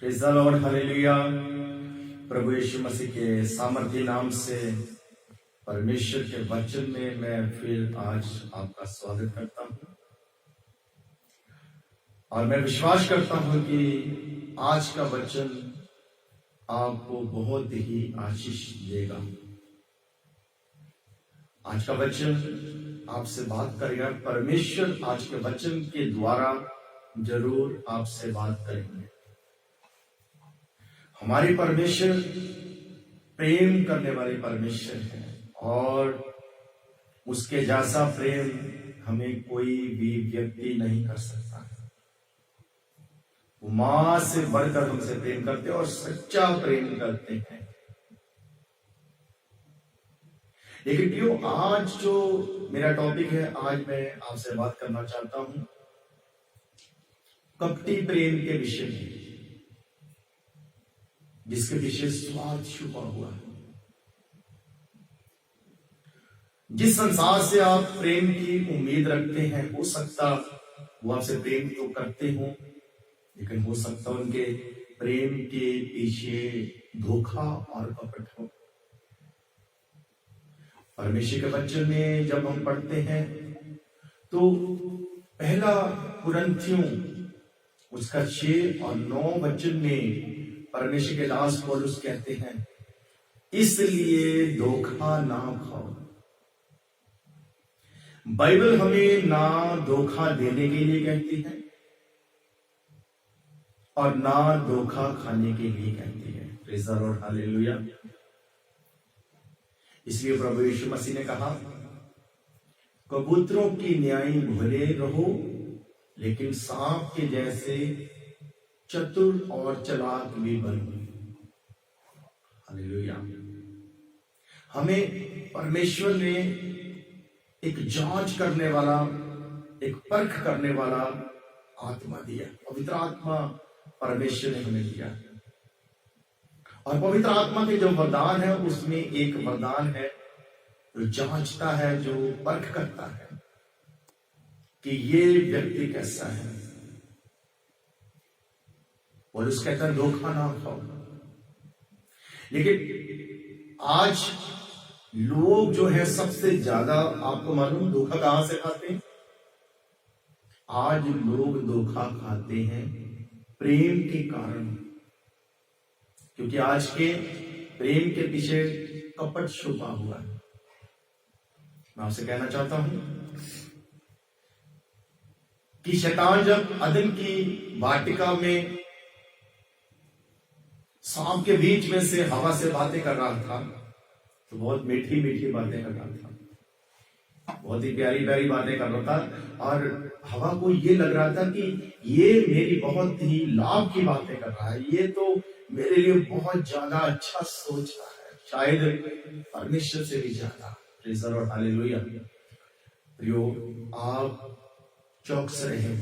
Praise the Lord, hallelujah. प्रभु यीशु मसीह के सामर्थी नाम से परमेश्वर के वचन में मैं फिर आज आपका स्वागत करता हूं और मैं विश्वास करता हूं कि आज का वचन आपको बहुत ही आशीष देगा। आज का वचन आपसे बात करेगा। परमेश्वर आज के वचन के द्वारा जरूर आपसे बात करेंगे। हमारे परमेश्वर प्रेम करने वाले परमेश्वर है और उसके जैसा प्रेम हमें कोई भी व्यक्ति नहीं कर सकता है। वो मां से बढ़कर हमसे प्रेम करते हैं और सच्चा प्रेम करते हैं। लेकिन क्यों आज जो मेरा टॉपिक है, आज मैं आपसे बात करना चाहता हूं कपटी प्रेम के विषय में, जिसके पीछे स्वार्थ छुपा हुआ है। जिस संसार से आप प्रेम की उम्मीद रखते हैं, हो सकता वो आपसे प्रेम तो करते हो, लेकिन हो सकता उनके प्रेम के पीछे धोखा और कपट हो। परमेश्वर के वचन में जब हम पढ़ते हैं तो पहला कुरिन्थियों उसका 6 और 9 वचन में परमेश्वर के दास पौलुस कहते हैं, इसलिए धोखा ना खाओ। बाइबल हमें ना धोखा देने के लिए कहती है और ना धोखा खाने के लिए कहती है। Praise the Lord, hallelujah. इसलिए प्रभु यीशु मसीह ने कहा, कबूतरों की न्याय भले रहो, लेकिन सांप के जैसे चतुर और चालाक भी बनो। हालेलुया। हमें परमेश्वर ने एक जांच करने वाला, एक परख करने वाला आत्मा दिया। पवित्र आत्मा परमेश्वर ने हमें दिया और पवित्र आत्मा के जो वरदान है उसमें एक वरदान है जो जांचता है, जो परख करता है कि ये व्यक्ति कैसा है। और उसके कहता है धोखा ना खाओ। लेकिन आज लोग जो है सबसे ज्यादा, आपको मालूम धोखा कहां से खाते हैं? आज लोग धोखा खाते हैं प्रेम के कारण, क्योंकि आज के प्रेम के पीछे कपट छुपा हुआ है। मैं आपसे कहना चाहता हूं कि शैतान जब अदन की वाटिका में सांप के बीच में से हवा से बातें कर रहा था, तो बहुत मीठी मीठी बातें कर रहा था, बहुत ही प्यारी प्यारी बातें कर रहा था और हवा को ये लग रहा था कि ये मेरी बहुत ही लाभ की बातें कर रहा है, ये तो मेरे लिए बहुत ज्यादा अच्छा सोच रहा है, शायद परमेश्वर से भी ज्यादा। Praise the Lord, hallelujah. प्रियो, आप चौकस रहे।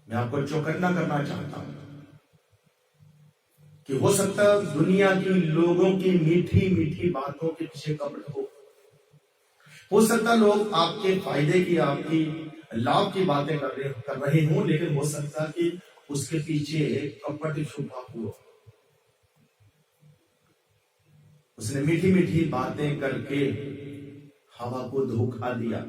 मैं आपको चौकन्ना करना चाहता हूं कि हो सकता है दुनिया की लोगों की मीठी मीठी बातों के पीछे कपट हो सकता लोग आपके फायदे की, आपकी लाभ की बातें कर रहे हों, लेकिन हो सकता कि उसके पीछे कपट छुपा हुआ। उसने मीठी मीठी बातें करके हवा को धोखा दिया।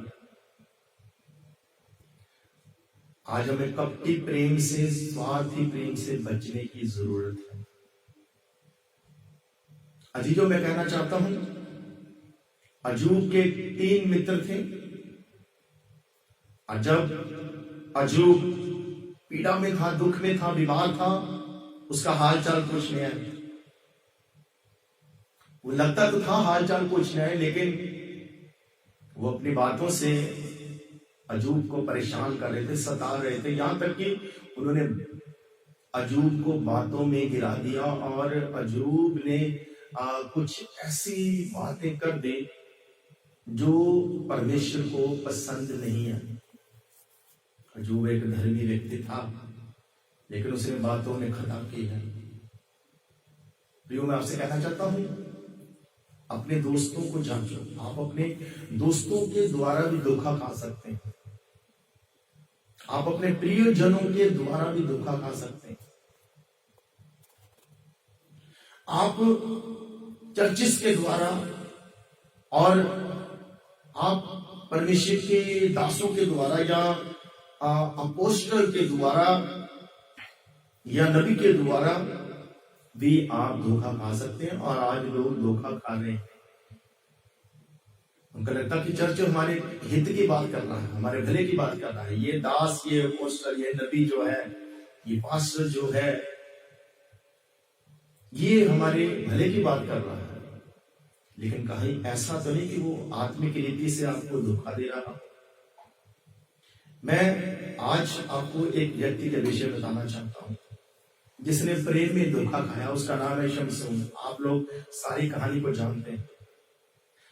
आज हमें कपटी प्रेम से, स्वार्थी प्रेम से बचने की जरूरत है। अजीजों, मैं कहना चाहता हूं, अजूब के 3 मित्र थे और जब अजूब पीड़ा में था, दुख में था, बीमार था, उसका हाल चाल पूछने आए। वो लगता तो था हाल चाल पूछने आए, लेकिन वो अपनी बातों से अजूब को परेशान कर रहे थे, सता रहे थे, यहां तक कि उन्होंने अजूब को बातों में गिरा दिया और अजूब ने कुछ ऐसी बातें कर दी जो परमेश्वर को पसंद नहीं है। अजूब एक धर्मी व्यक्ति था, लेकिन उसने बातों में खता की है। प्रियो, मैं आपसे कहना चाहता हूं, अपने दोस्तों को जांचो। आप अपने दोस्तों के द्वारा भी धोखा खा सकते हैं। आप अपने प्रियजनों के द्वारा भी धोखा खा सकते हैं। आप चर्चिस के द्वारा और आप परमेश्वर के दासों के द्वारा या अपोस्टल के द्वारा या नबी के द्वारा भी आप धोखा खा सकते हैं। और आज लोग धोखा खा रहे हैं। उनको लगता है कि चर्च हमारे हित की बात कर रहा है, हमारे भले की बात कर रहा है। ये दास, ये अपोस्टल, ये नबी जो है, ये पास्टर जो है, ये हमारे भले की बात कर रहा है। लेकिन कहीं ऐसा तो नहीं कि वो आत्मिक रीति से आपको धोखा दे रहा। मैं आज आपको एक व्यक्ति के विषय बताना चाहता हूं जिसने प्रेम में धोखा खाया। उसका नाम है शमसून। आप लोग सारी कहानी को जानते हैं।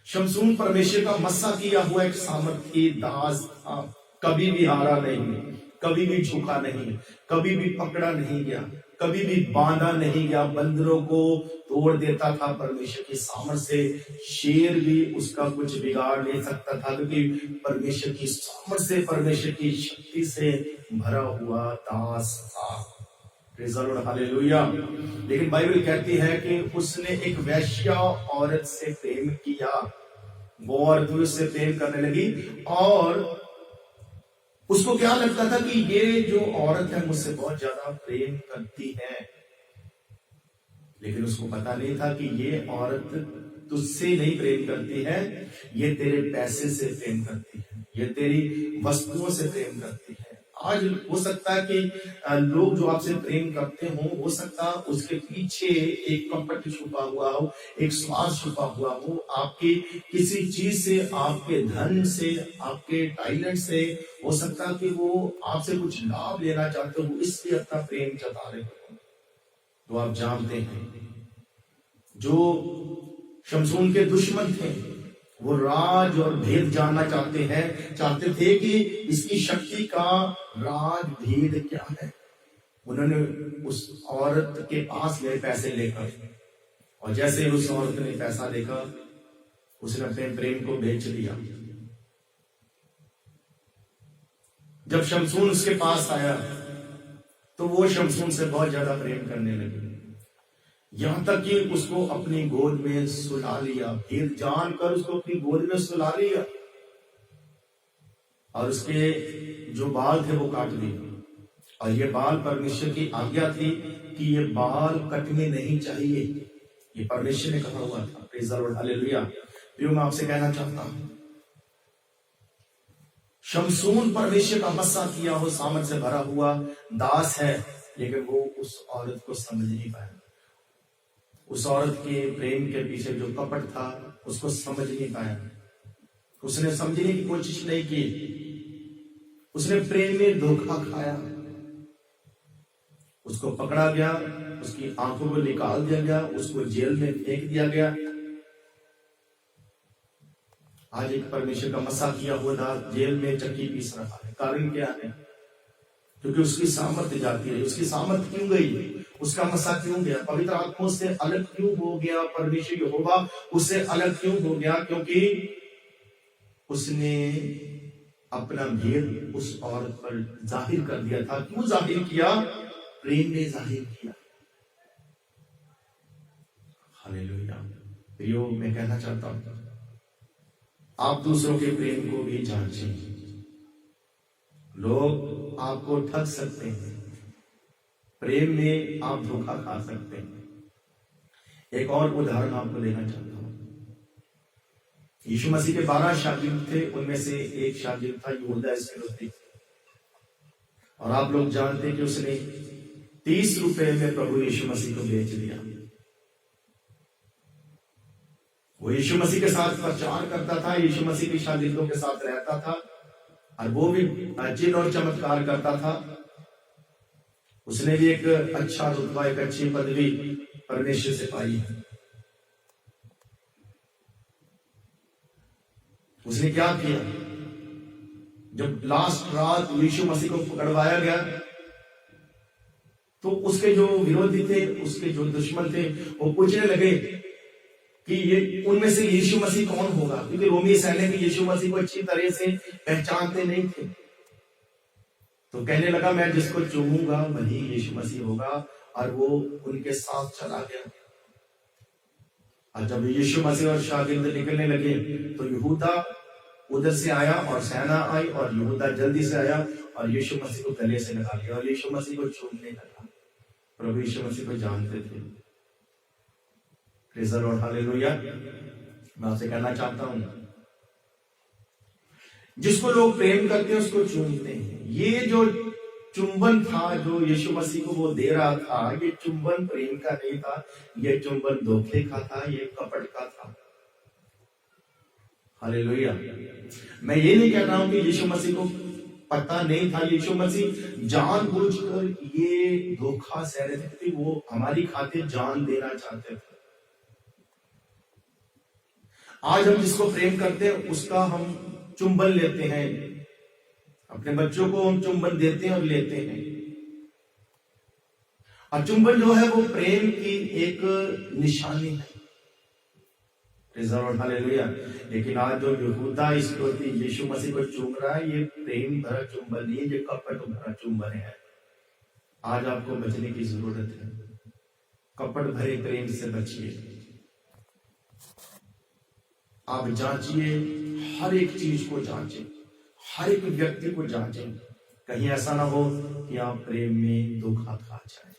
शमसून परमेश्वर का मस्सा किया हुआ एक सामर्थी दास था। कभी भी हारा नहीं, कभी भी झुका नहीं, कभी भी पकड़ा नहीं गया, कभी भी बांधा नहीं गया। बंदरों को तोड़ देता था परमेश्वर की सामर्थ से। शेर भी उसका कुछ बिगाड़ नहीं सकता था, क्योंकि परमेश्वर की सामर्थ से, परमेश्वर की शक्ति से भरा हुआ दास था। हालेलुया। लेकिन बाइबल कहती है कि उसने एक वैश्या औरत से प्रेम किया। वो औरत उससे प्रेम करने लगी और उसको क्या लगता था कि ये जो औरत है मुझसे बहुत ज्यादा प्रेम करती है। लेकिन उसको पता नहीं था कि ये औरत तुझसे नहीं प्रेम करती है, ये तेरे पैसे से प्रेम करती है, ये तेरी वस्तुओं से प्रेम करती है। आज हो सकता है कि लोग जो आपसे प्रेम करते हो सकता है उसके पीछे एक कपट छुपा हुआ हो, एक स्वार्थ छुपा हुआ हो। आपके किसी चीज से, आपके धन से, आपके टैलेंट से हो सकता है कि वो आपसे कुछ लाभ लेना चाहते हो, इसलिए अपना प्रेम जता रहे हो। तो आप जानते हैं जो शमसून के दुश्मन थे वो राज और भेद जानना चाहते थे कि इसकी शक्ति का राज भेद क्या है। उन्होंने उस औरत के पास गए पैसे लेकर, और जैसे उस औरत ने पैसा देखा उसने अपने प्रेम को बेच दिया। जब शमसून उसके पास आया तो वो शमसून से बहुत ज्यादा प्रेम करने लगी, यहां तक कि उसको अपनी गोद में सुला लिया। भेद जानकर उसको अपनी गोद में सुला लिया और उसके जो बाल थे वो काट दिए। और ये बाल परमेश्वर की आज्ञा थी कि ये बाल कटने नहीं चाहिए, ये परमेश्वर ने कहा हुआ था। Praise the Lord, hallelujah. प्रियो, मैं आपसे कहना चाहता हूं, शमसून परमेश्वर का मस्सा किया हो, सामर्थ से भरा हुआ दास है, लेकिन वो उस औरत को समझ नहीं पाया। उस औरत के प्रेम के पीछे जो कपट था उसको समझ नहीं पाया। उसने समझने की कोशिश नहीं की। उसने प्रेम में धोखा खाया। उसको पकड़ा गया, उसकी आंखों को निकाल दिया गया, उसको जेल में फेंक दिया गया। आज एक परमेश्वर का मस्सा किया हुआ दास जेल में चक्की पीस रहा है। कारण क्या है? क्योंकि उसकी सामर्थ्य जाती रही। उसकी सामर्थ्य क्यों गई? उसका मस्सा क्यों गया? पवित्र आत्मा से अलग क्यों हो गया? परमेश्वर यहोवा उससे अलग क्यों हो गया? क्योंकि उसने अपना भेद उस औरत पर जाहिर कर दिया था। क्यों जाहिर किया? प्रेम ने जाहिर किया। हालेलुया। प्रियो, मैं कहना चाहता हूं आप दूसरों के प्रेम को भी जांचें। लोग आपको ठग सकते हैं, प्रेम में आप धोखा खा सकते हैं। एक और उदाहरण आपको देना चाहता हूं। यीशु मसीह के 12 शागिर्द थे, उनमें से एक शागिर्द था यहूदा इस्करियोती। और आप लोग जानते हैं कि उसने 30 रुपए में प्रभु यीशु मसीह को बेच दिया। वो यीशु मसीह के साथ प्रचार करता था, यीशु मसीह के शागिर्दों के साथ रहता था, और वो भी चिन्ह और चमत्कार करता था। उसने भी एक अच्छा रुतबा, एक अच्छी पदवी परमेश्वर से पाई है। उसने क्या किया? जब लास्ट रात यीशु मसीह को पकड़वाया गया तो उसके जो विरोधी थे, उसके जो दुश्मन थे, वो पूछने लगे कि ये उनमें से यीशु मसीह कौन होगा, क्योंकि रोमी सैनिक यीशु मसीह को अच्छी तरह से पहचानते नहीं थे। तो कहने लगा मैं जिसको चूमूंगा वही यीशु मसीह होगा, और वो उनके साथ चला गया। और जब यीशु मसीह और शागिर्द निकलने लगे तो यहूदा उधर से आया और सेना आई, और यहूदा जल्दी से आया और यीशु मसीह को गले से लगा लिया और यीशु मसीह को चूमने लगा। प्रभु यीशु मसीह को जानते थे। Praise the Lord, hallelujah. मैं आपसे कहना चाहता हूं, जिसको लोग प्रेम करते हैं उसको चूमते हैं। ये जो चुंबन था जो यीशु मसीह को वो दे रहा था, ये चुंबन प्रेम का नहीं था, ये चुंबन धोखे का था, ये कपट का था। हालेलुया। मैं ये नहीं कह रहा हूं कि यीशु मसीह को पता नहीं था। यीशु मसीह जानबूझकर ये धोखा सह रहे थे कि वो हमारी खातिर जान देना चाहते थे। आज हम जिसको प्रेम करते हैं उसका हम चुंबन लेते हैं, अपने बच्चों को हम चुंबन देते हैं और लेते हैं। और चुंबन जो है वो प्रेम की एक निशानी है। Praise the Lord, hallelujah. लेकिन आज जो यहूदा इसको यीशु मसीह को चूम रहा है, ये प्रेम भरा चुंबन नहीं, ये कपट भरा चुंबन है। आज आपको बचने की जरूरत है। कपट भरे प्रेम से बचिए। आप जांचिए, हर एक चीज को जांचें, हर एक व्यक्ति को जांचें। कहीं ऐसा ना हो कि आप प्रेम में धोखा खा जाए।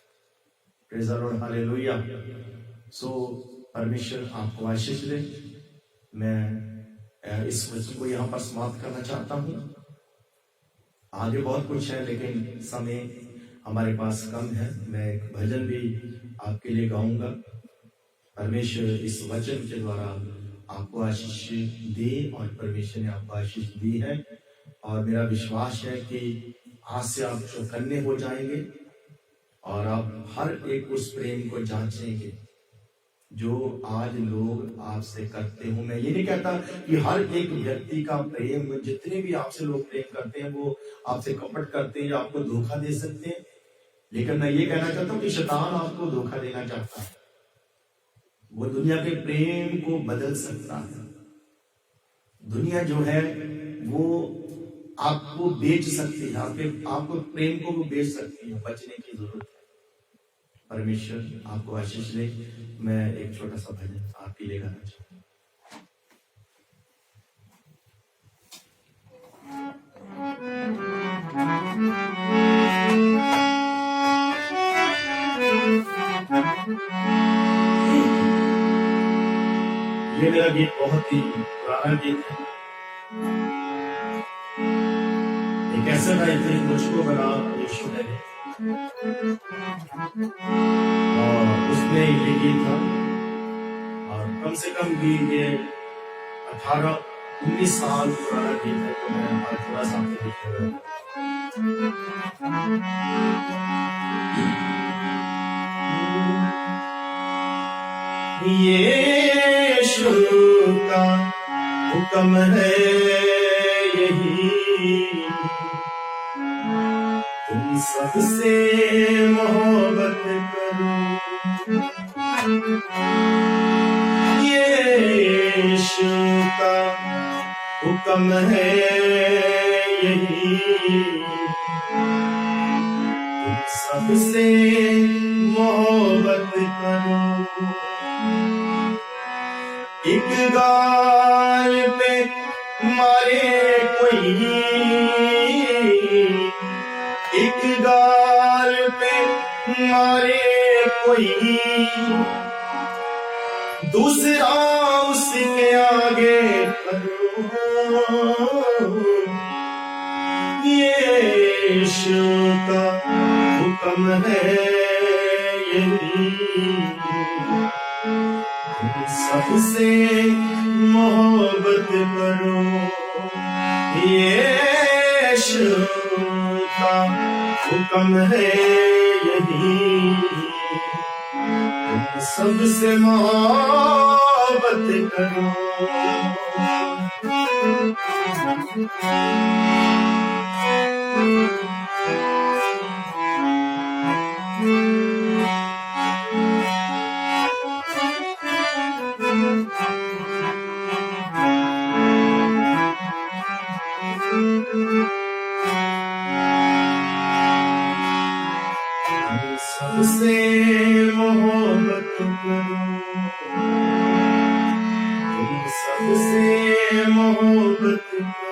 Praise the Lord, hallelujah. So परमेश्वर आपको आशीष दे। मैं इस वचन को यहाँ पर समाप्त करना चाहता हूँ। आगे बहुत कुछ है लेकिन समय हमारे पास कम है। मैं एक भजन भी आपके लिए गाऊंगा। परमेश्वर इस वचन के द्वारा आपको आशीष दे, और परमेश्वर ने आपको आशीष दी है। और मेरा विश्वास है कि आज से आप चौकन्ने हो जाएंगे और आप हर एक उस प्रेम को जांचेंगे जो आज लोग आपसे करते हो। मैं ये नहीं कहता कि हर एक व्यक्ति का प्रेम, जितने भी आपसे लोग प्रेम करते हैं वो आपसे कपट करते हैं या आपको धोखा दे सकते हैं। लेकिन मैं ये कहना चाहता हूँ कि शैतान आपको धोखा देना चाहता है। वो दुनिया के प्रेम को बदल सकता है। दुनिया जो है वो आपको बेच सकती है, आपको प्रेम को वो बेच सकती है। बचने की जरूरत है। परमेश्वर आपको आशीष दे। मैं एक छोटा सा भजन आपके लिए गाना चाहता हूँ। ये मेरा गीत बहुत ही पुराना गीत है। एक ऐसा गायत्री मुझको बना यीशु ने, और उसने ये गीत था, और कम से कम भी ये 18-19 साल पुराना गीत है। तो मैं आज थोड़ा सा आपको दिखेगा। यीशु का हुक्म है यही, तुम सबसे मोहब्बत करो। यीशु का हुक्म है यही, तुम सबसे मोहब्बत करो। एक गाल पे मारे कोई, एक गाल पे मारे कोई, दूसरा उसके आगे करो। यीशु का हुक्म है यही, सबसे मोहब्बत करो। यीशु का हुक्म है यही, सबसे मोहब्बत करो। सबसे मोहब्बत करो, तुम सबसे मोहब्बत करो।